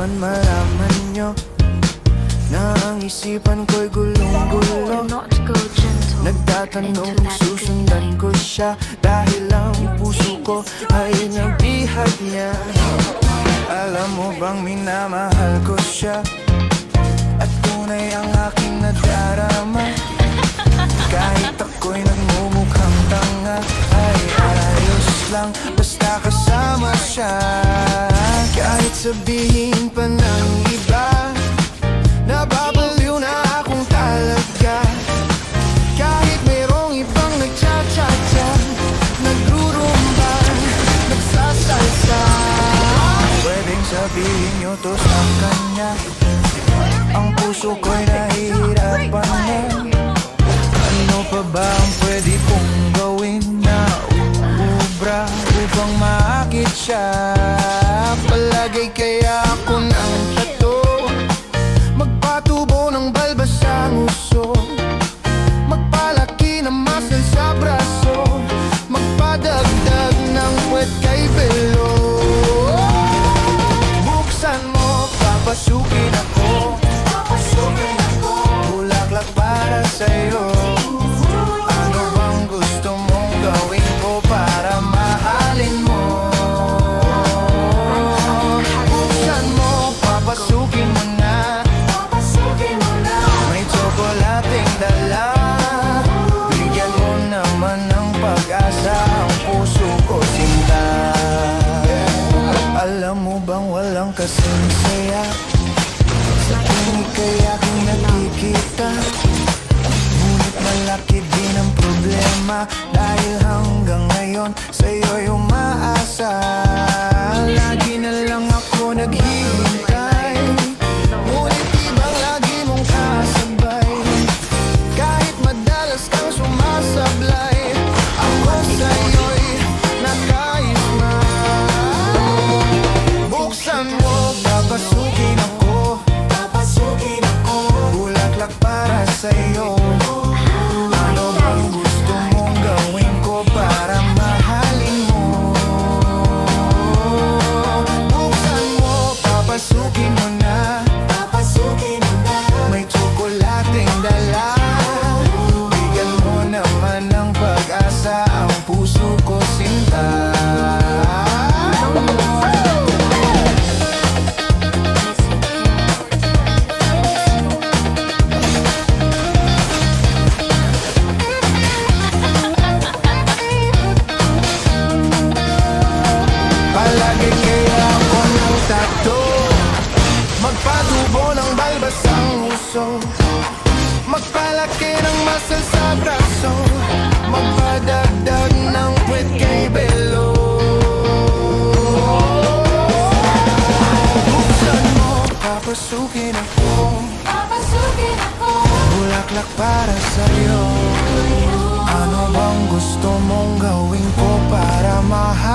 man malaman nyo na ang isipan ko'y gulong-gulo. Nagtatanong kung susundan ko siya dahil ang puso ko ay nabihag niya. Alam mo bang minamahal ko siya at tunay ang aking nadarama. Kahit ako'y nagmumukhang tanga ay ayos lang basta kasama siya. Kahit sabihin pa ng iba nababaliw na akong talaga. Kahit mayroong ibang nagcha-cha-cha, nagrurumba, nagsasalsa, pwedeng sabihin nyo to sa kanya. Ang puso ko'y nahihirapan na. Ano pa ba ang pwede kong gawin na uubra upang maakit siya? Palagay kaya ako ng tato, magpatubo ng balbas sa nguso, magpalaki ng muscle sa braso, magpadagdag ng puwet kay belo. Buksan mo, papasukin ako, bulaklak para sa'yo. Ano bang gusto mong gawin ko para mahalin mo? Buksan mo, papasukin mo na, may tsokolating dala. Bigyan mo naman ng pag-asa ang puso ko, sinta. Alam mo bang walang kasing saya sa tuwing kay aking nakikita? Ngunit malaki din ang problema dahil hanggang ngayon sa'yo'y umaasa. Lagi na lang ako naghihintay, ngunit di bang lagi mong kasabay? Kahit madalas kang sumasablay, ako sa'yo'y nakaisma. Buksan mo, papasukin ako, bulaklak para sa'yo. Ano bang gusto mong gawin ko para mahalin mo? Buksan mo, papasukin mo na, may tsokolating dala. Bigyan mo naman ng pag-asa ang puso ko, sinta. Palagi kaya ako ng tato, magpatubo ng balbas ang uso, magpalaki ng muscle sa braso, magpadagdag ng puwet kay belo. Buksan mo, papasukin ako, bulaklak para sa'yo. Ano bang gusto mong gawin ko para mahal?